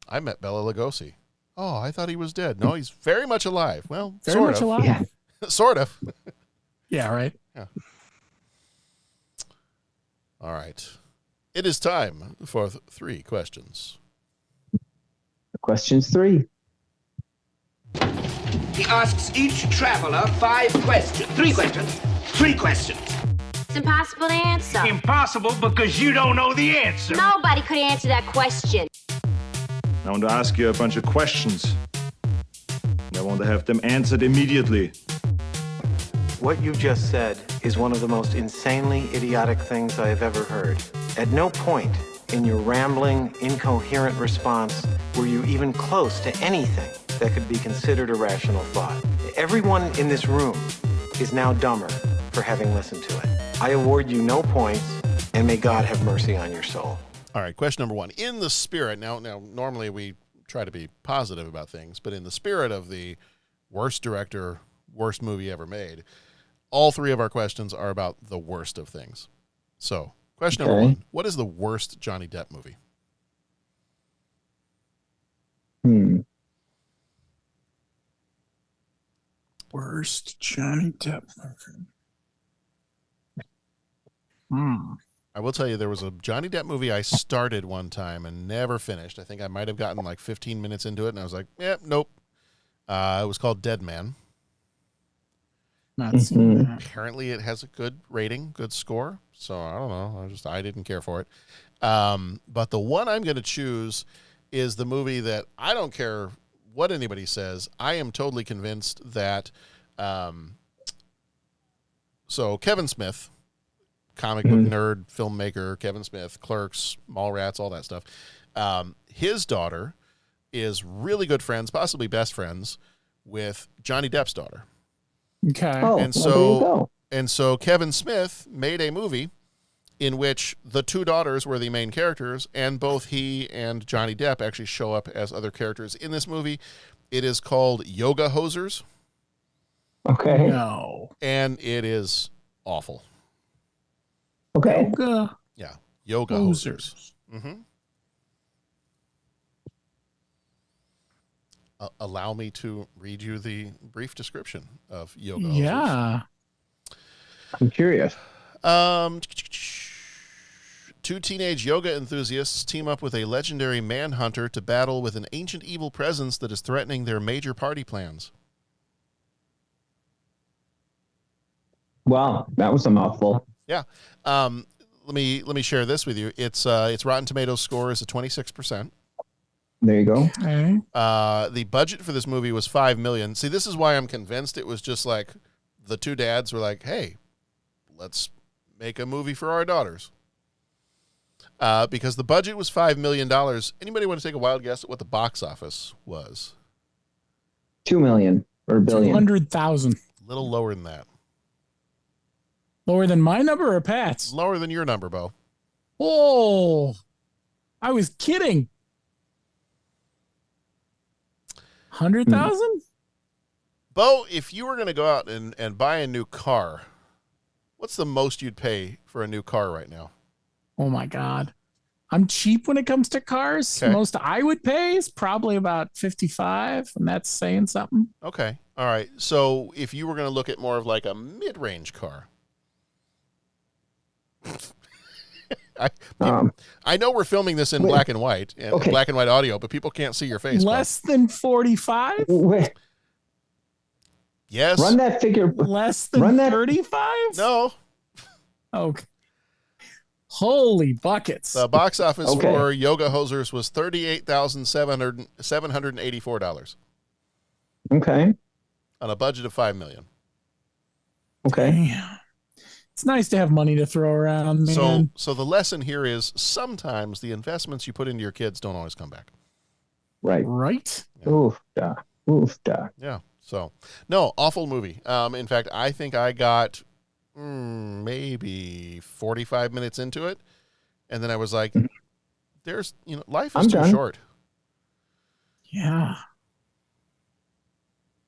I met Bela Lugosi. Oh, I thought he was dead. No, he's very much alive. Well, Very much alive. Yeah. Sort of. Yeah, right. Yeah. All right. It is time for 3 questions. Questions 3. He asks each traveler 5 questions. 3 questions. 3 questions. It's impossible to answer. Impossible because you don't know the answer. Nobody could answer that question. I want to ask you a bunch of questions. I want to have them answered immediately. What you just said is one of the most insanely idiotic things I have ever heard. At no point in your rambling, incoherent response were you even close to anything that could be considered a rational thought. Everyone in this room is now dumber for having listened to it. I award you no points, and may God have mercy on your soul. All right, question number 1. In the spirit, now normally we try to be positive about things, but in the spirit of the worst director, worst movie ever made, all 3 of our questions are about the worst of things. So, question number 1, what is the worst Johnny Depp movie? Worst Johnny Depp movie. I will tell you, there was a Johnny Depp movie I started one time and never finished. I think I might have gotten like 15 minutes into it, and I was like, nope. It was called Dead Man. Not seen that. Apparently it has a good rating, good score. So I don't know. I didn't care for it. But the one I'm going to choose is the movie that I don't care what anybody says. I am totally convinced that, so Kevin Smith, comic book nerd, filmmaker, Kevin Smith, Clerks, Mallrats, all that stuff. His daughter is really good friends, possibly best friends, with Johnny Depp's daughter. Okay. And so Kevin Smith made a movie in which the 2 daughters were the main characters, and both he and Johnny Depp actually show up as other characters in this movie. It is called Yoga Hosers. Okay. No. And it is awful. Okay. Yoga Hosers. Allow me to read you the brief description of Yoga Hosers. Yeah. I'm curious. 2 teenage yoga enthusiasts team up with a legendary manhunter to battle with an ancient evil presence that is threatening their major party plans. Wow, that was a mouthful. Yeah. Let me share this with you. It's Rotten Tomatoes score is a 26%. There you go. Okay. The budget for this movie was $5 million. See, this is why I'm convinced it was just like the 2 dads were like, "Hey, let's make a movie for our daughters." Because the budget was $5 million. Anybody want to take a wild guess at what the box office was? 2 million or billion. 200,000. A little lower than that. Lower than my number or Pat's? Lower than your number, Bo. Oh, I was kidding. 100,000? Bo, if you were going to go out and buy a new car, what's the most you'd pay for a new car right now? Oh my God. I'm cheap when it comes to cars. Okay. Most I would pay is probably about 55, and that's saying something. Okay. All right. So if you were going to look at more of like a mid-range car, I know we're filming this in black and white and black and white audio, but people can't see your face. Less than 45? Yes. Run that figure. Less than 35? No. Okay. Holy buckets. The box office for Yoga Hosers was $38,784. Okay. On a budget of $5 million. Okay. Damn. It's nice to have money to throw around, man. So the lesson here is sometimes the investments you put into your kids don't always come back. Right. Right? Yeah. Oof, duh. Oof, duh. Yeah. So, no, awful movie. In fact, I think I got maybe 45 minutes into it, and then I was like, life is too short. Yeah.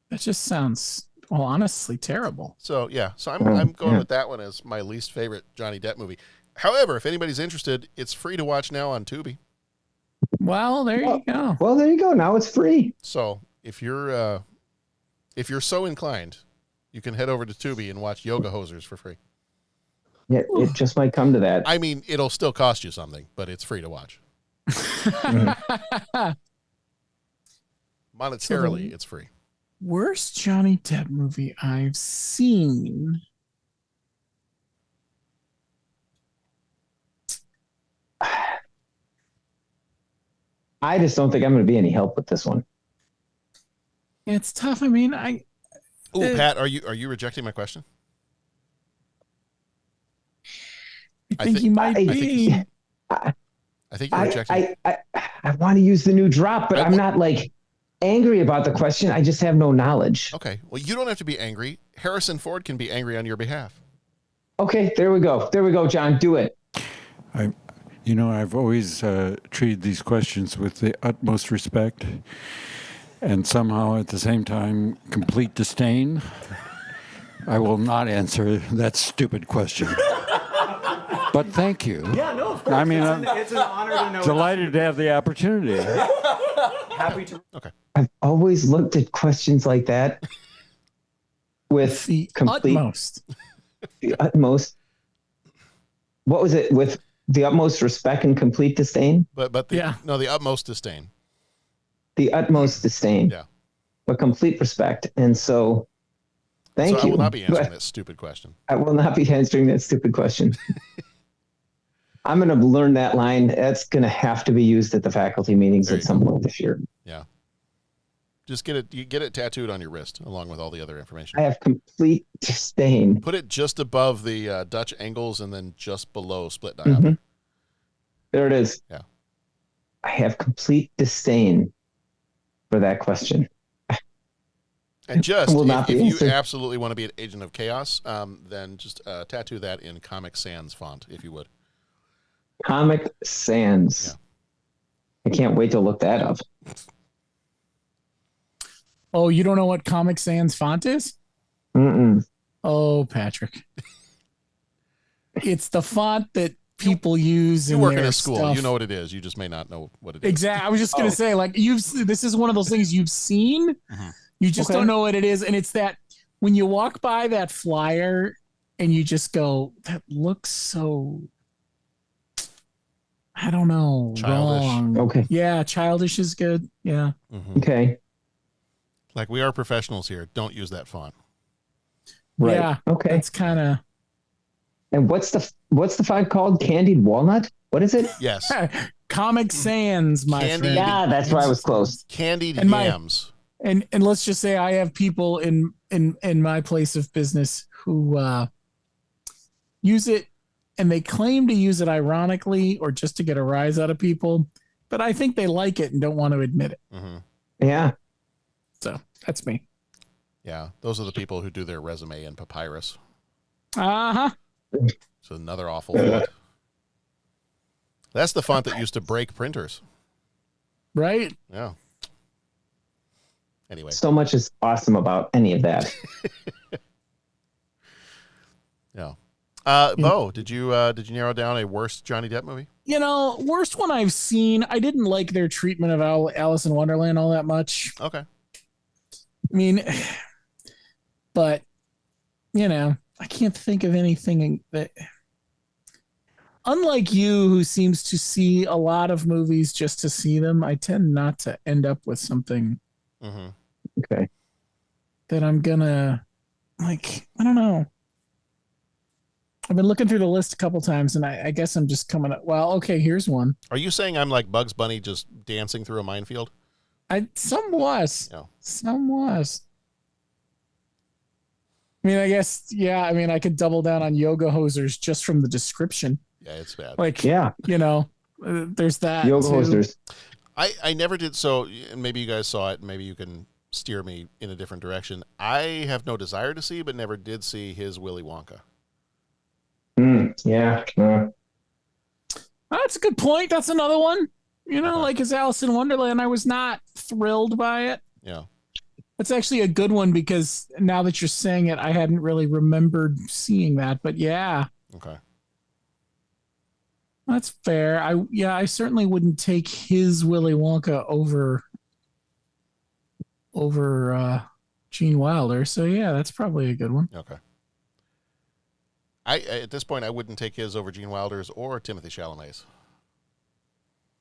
That just sounds, honestly terrible. So, yeah. So I'm going with that one as my least favorite Johnny Depp movie. However, if anybody's interested, it's free to watch now on Tubi. Well, there you go. Well, there you go. Now it's free. So if you're so inclined, you can head over to Tubi and watch Yoga Hosers for free. Yeah, it just might come to that. I mean, it'll still cost you something, but it's free to watch. Monetarily, it's free. Worst Johnny Depp movie I've seen. I just don't think I'm going to be any help with this one. It's tough. I mean, Pat, are you rejecting my question? I think you might be. I think you're rejecting. I want to use the new drop, but I'm not like angry about the question. I just have no knowledge. Okay. Well, you don't have to be angry. Harrison Ford can be angry on your behalf. Okay, there we go. There we go, John. Do it. I've always treated these questions with the utmost respect and somehow at the same time complete disdain. I will not answer that stupid question. But thank you. Yeah, no, of course. I mean, it's an honor to know. Delighted to have the opportunity. Happy to. Okay. I've always looked at questions like that with the complete utmost. The utmost. What was it? With the utmost respect and complete disdain? But the utmost disdain. The utmost disdain. Yeah. But complete respect. And so thank you. I will not be answering that stupid question. I will not be answering that stupid question. I'm going to learn that line. That's going to have to be used at the faculty meetings at some point this year. Yeah. Just get it tattooed on your wrist along with all the other information. I have complete disdain. Put it just above the Dutch angles and then just below split diopter. Mm-hmm. There it is. Yeah. I have complete disdain for that question. And just if you absolutely want to be an agent of chaos, then just tattoo that in Comic Sans font, if you would. Comic Sans. Yeah. I can't wait to look that up. Oh, you don't know what Comic Sans font is? Mm-mm. Oh, Patrick. It's the font that people use you in work their in a school. stuff. You know what it is. You just may not know what it is. Exactly. I was just going to say, like, this is one of those things you've seen. Mm-hmm. You just don't know what it is. And it's that when you walk by that flyer and you just go, that looks so, I don't know, childish. Wrong. Okay. Yeah, childish is good. Yeah. Mm-hmm. Okay. Like, we are professionals here. Don't use that font. Right. Yeah. Okay. It's kind of. And what's the font called? Candied walnut? What is it? Yes. Comic Sans, my friend. Yeah, that's why I was close. Candied and yams. And let's just say I have people in my place of business who use it, and they claim to use it ironically or just to get a rise out of people, but I think they like it and don't want to admit it. Mm-hmm. Yeah. So that's me. Yeah, those are the people who do their resume in papyrus. Uh-huh. It's another awful font. That's the font that used to break printers. Right? Yeah. Anyway. So much is awesome about any of that. Yeah. Bo, did you narrow down a worst Johnny Depp movie? Worst one I've seen. I didn't like their treatment of Alice in Wonderland all that much. Okay. I mean, but I can't think of anything that. Unlike you, who seems to see a lot of movies just to see them, I tend not to end up with something. Mm-hmm. Okay. That I'm gonna I don't know. I've been looking through the list a couple times, and I guess I'm just coming up. Well, okay, here's one. Are you saying I'm like Bugs Bunny just dancing through a minefield? Some was. I mean, I guess, yeah. I mean, I could double down on Yoga Hosers just from the description. Yeah, it's bad. There's that. Yoga Hosers. I never did. So maybe you guys saw it. Maybe you can steer me in a different direction. I have no desire to see, but never did see his Willy Wonka. Yeah. That's a good point. That's another one. Like his Alice in Wonderland, I was not thrilled by it. Yeah. That's actually a good one because now that you're saying it, I hadn't really remembered seeing that. But yeah. Okay. That's fair. I certainly wouldn't take his Willy Wonka over Gene Wilder. So yeah, that's probably a good one. Okay. At this point, I wouldn't take his over Gene Wilder's or Timothy Chalamet's.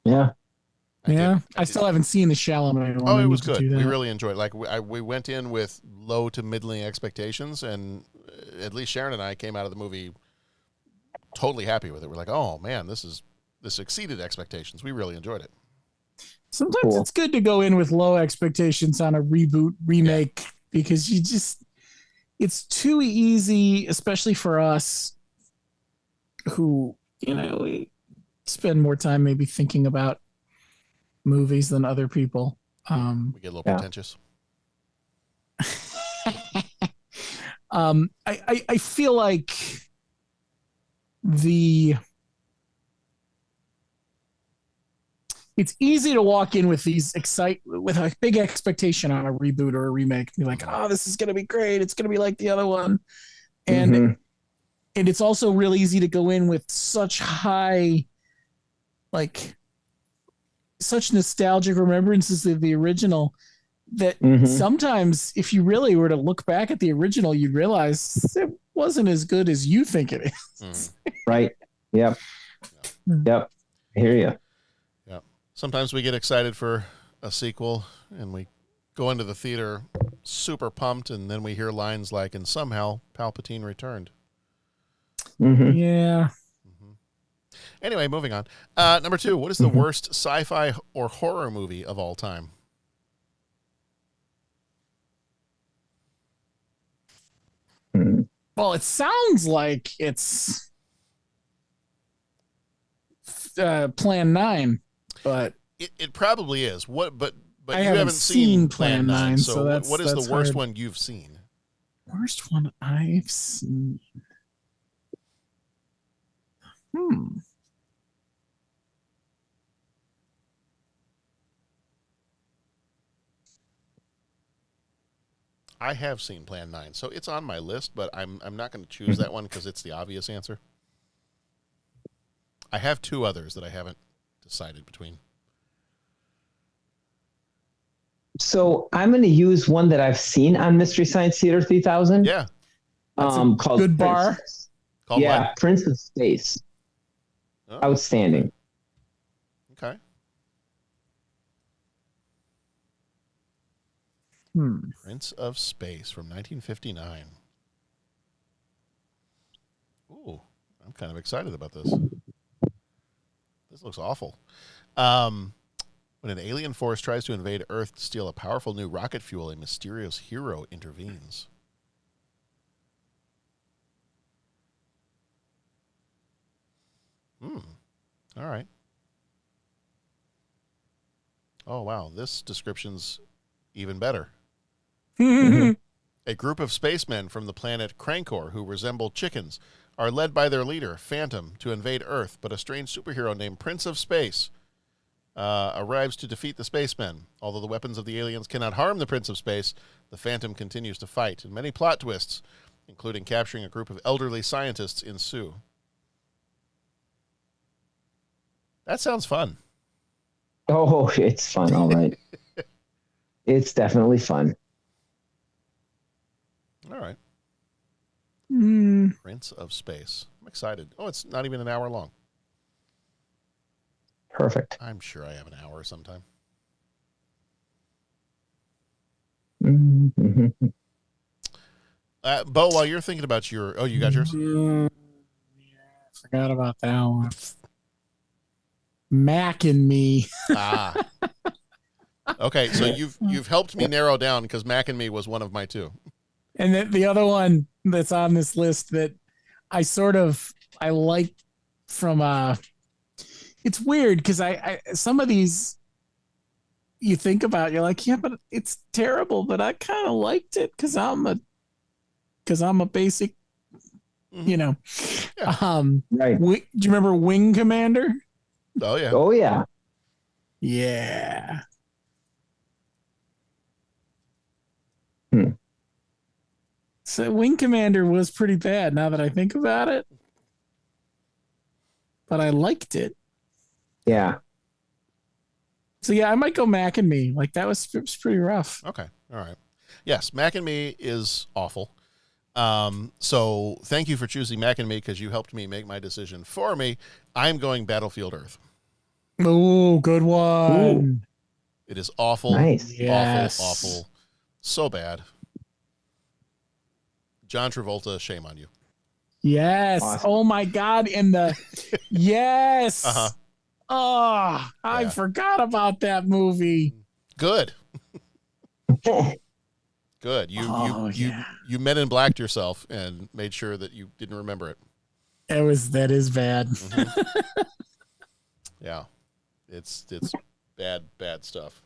Yeah. I still haven't seen the Chalamet one. Oh, it was good. We really enjoyed it. Like we went in with low to middling expectations, and at least Sharon and I came out of the movie totally happy with it. We're like, oh man, this exceeded expectations. We really enjoyed it. Sometimes it's good to go in with low expectations on a remake because it's too easy, especially for us who, we spend more time maybe thinking about movies than other people. We get a little pretentious. I feel like it's easy to walk in with with a big expectation on a reboot or a remake. Be like, oh, this is going to be great. It's going to be like the other one. And it's also really easy to go in with such such nostalgic remembrances of the original that sometimes if you really were to look back at the original, you'd realize it wasn't as good as you think it is. Right. Yep. Yep. I hear you. Yeah. Sometimes we get excited for a sequel and we go into the theater super pumped, and then we hear lines like, and somehow Palpatine returned. Yeah. Anyway, moving on. Number 2, what is the worst sci-fi or horror movie of all time? Well, it sounds like it's Plan 9, but it probably is. But I you haven't seen Plan 9. So what is the worst one you've seen? Worst one I've seen. I have seen Plan 9, so it's on my list, but I'm not going to choose that one because it's the obvious answer. I have 2 others that I haven't decided between. So I'm going to use one that I've seen on Mystery Science Theater 3000. Yeah. Called good bar. Called yeah, what? Prince of Space. Oh. Outstanding. Okay. Prince of Space from 1959. Ooh, I'm kind of excited about this. This looks awful. When an alien force tries to invade Earth to steal a powerful new rocket fuel, a mysterious hero intervenes. All right. Oh, wow. This description's even better. A group of spacemen from the planet Crankor, who resemble chickens, are led by their leader, Phantom, to invade Earth, but a strange superhero named Prince of Space arrives to defeat the spacemen. Although the weapons of the aliens cannot harm the Prince of Space, the Phantom continues to fight. And many plot twists including capturing a group of elderly scientists in Sioux. That sounds fun. Oh, it's fun. All right. It's definitely fun. All right. Mm. Prince of Space. I'm excited. Oh, it's not even an hour long. Perfect. I'm sure I have an hour sometime. Mm-hmm. Bo, while you're thinking about you got yours? Yeah, I forgot about that one. Mac and Me. Ah. Okay, so you've helped me narrow down because Mac and Me was one of my two. And then the other one that's on this list that I like from it's weird because I some of these you think about, you're like, yeah, but it's terrible, but I kind of liked it because I'm a basic, you know. Yeah. Right. Do you remember Wing Commander? Oh yeah. Oh yeah. Yeah. So Wing Commander was pretty bad now that I think about it, but I liked it. Yeah. So yeah, I might go Mac and Me. Like it was pretty rough. Okay. All right. Yes, Mac and Me is awful. So thank you for choosing Mac and Me because you helped me make my decision for me. I'm going Battlefield Earth. Oh, good one. Ooh. It is awful. Nice. Yes. Awful. So bad. John Travolta, shame on you. Yes. Awesome. Oh my God. And yes. Uh-huh. Oh, I Yeah. forgot about that movie. Good. Good. You Men in Blacked yourself and made sure that you didn't remember it. That is bad. Mm-hmm. Yeah. It's bad stuff.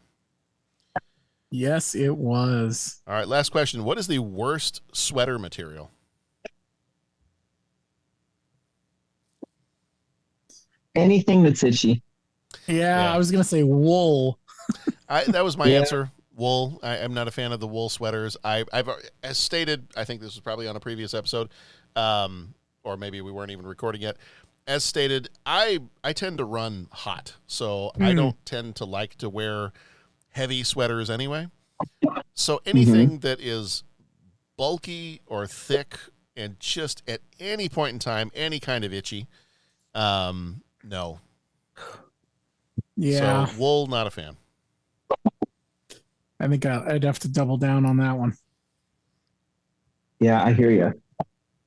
Yes, it was. All right, last question. What is the worst sweater material? Anything that's itchy. Yeah. I was gonna say wool. That was my Yeah. answer. Wool. I'm not a fan of the wool sweaters. I've as stated, I think this was probably on a previous episode, or maybe we weren't even recording yet. As stated, I tend to run hot, so I don't tend to like to wear heavy sweaters anyway. So anything that is bulky or thick and just at any point in time, any kind of itchy, no. Yeah. So wool, not a fan. I think I'd have to double down on that one. Yeah, I hear you.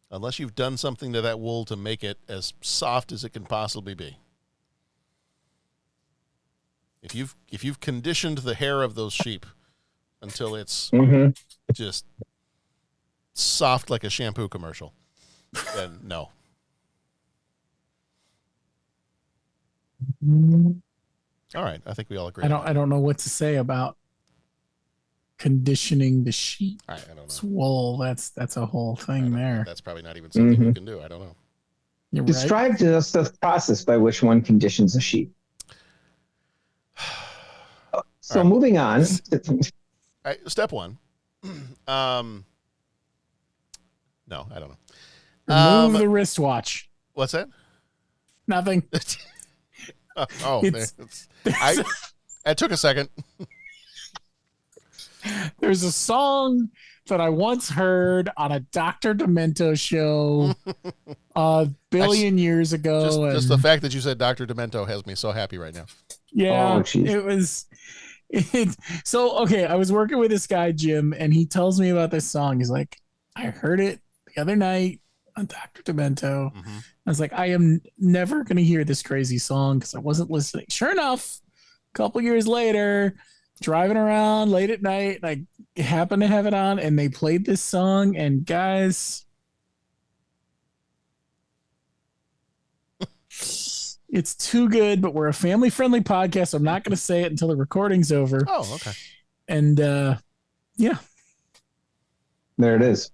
Unless you've done something to that wool to make it as soft as it can possibly be. If you've conditioned the hair of those sheep until it's just soft like a shampoo commercial, then no. All right, I think we all agree. I don't know what to say about conditioning the sheep. I don't know. It's wool. That's a whole thing there. That's probably not even something you can do. I don't know. You're Describe right. to us the process by which one conditions a sheep. So right. moving on. Step one. No, I don't know. Remove the wristwatch. What's that? Nothing. It took a second. There's a song that I once heard on a Dr. Demento show a billion years ago. Just the fact that you said Dr. Demento has me so happy right now. Yeah, Oh, geez. it was. So, okay, I was working with this guy, Jim, and he tells me about this song. He's like, I heard it the other night on Dr. Demento. Mm-hmm. I was like, I am never going to hear this crazy song because I wasn't listening. Sure enough, a couple years later, driving around late at night, I happened to have it on, and they played this song. And guys, it's too good, but we're a family-friendly podcast, so I'm not going to say it until the recording's over. Oh, okay. And yeah, There it is.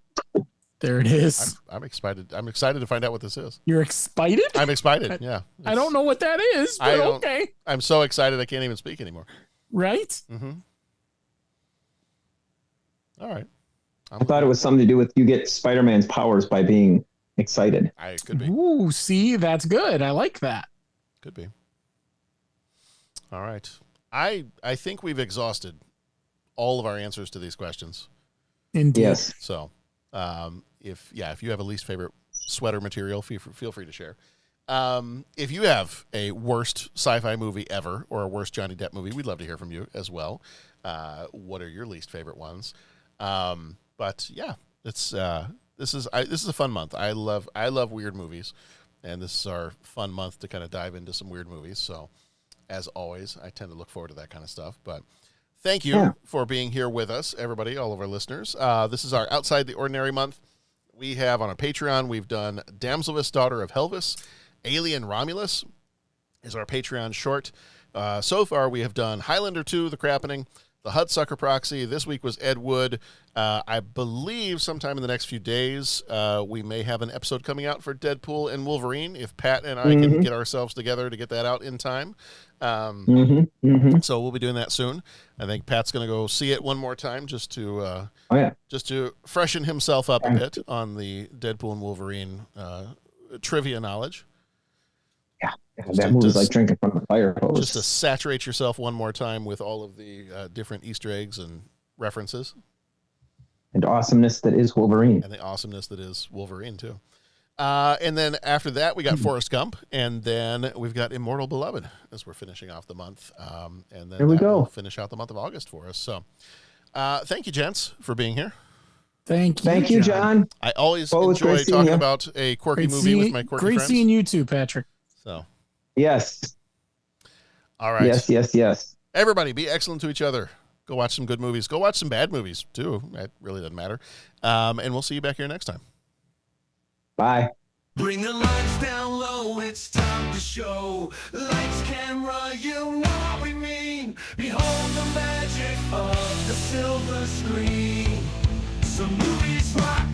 there it is. I'm excited. I'm excited to find out what this is. You're excited? I'm excited. Yeah. I don't know what that is, but okay. I'm so excited I can't even speak anymore. Right? Mm-hmm. All right. I thought it was something to do with you get Spider-Man's powers by being excited. It could be. Ooh, see, that's good. I like that. Could be. All right. I think we've exhausted all of our answers to these questions. Indeed. Yes. So, if you have a least favorite sweater material, feel free to share. If you have a worst sci-fi movie ever or a worst Johnny Depp movie, we'd love to hear from you as well. What are your least favorite ones? But yeah, this is a fun month. I love weird movies, and this is our fun month to kind of dive into some weird movies. So, as always, I tend to look forward to that kind of stuff. But thank you for being here with us, everybody, all of our listeners. This is our Outside the Ordinary month. We have on our Patreon, we've done Damselvis, Daughter of Helvis. Alien Romulus is our Patreon short. So far, we have done Highlander 2, The Crappening, The Hudsucker Proxy. This week was Ed Wood. I believe sometime in the next few days, we may have an episode coming out for Deadpool and Wolverine, if Pat and I can get ourselves together to get that out in time. So we'll be doing that soon. I think Pat's going to go see it one more time just to freshen himself up a bit on the Deadpool and Wolverine trivia knowledge. Yeah, that movie's like drinking from a fire hose. Just to saturate yourself one more time with all of the different Easter eggs and references. And awesomeness that is Wolverine. And the awesomeness that is Wolverine, too. And then after that, we got Forrest Gump, and then we've got Immortal Beloved as we're finishing off the month. And then there we go. Will finish out the month of August for us. So thank you, gents, for being here. Thank you, John. I always enjoy talking about a quirky movie with my quirky friends. Great seeing you too, Patrick. So, yes. All right. Yes. Everybody, be excellent to each other. Go watch some good movies. Go watch some bad movies, too. It really doesn't matter. And we'll see you back here next time. Bye. Bring the lights down low, it's time to show. Lights, camera, you know what we mean. Behold the magic of the silver screen. Some movies rock.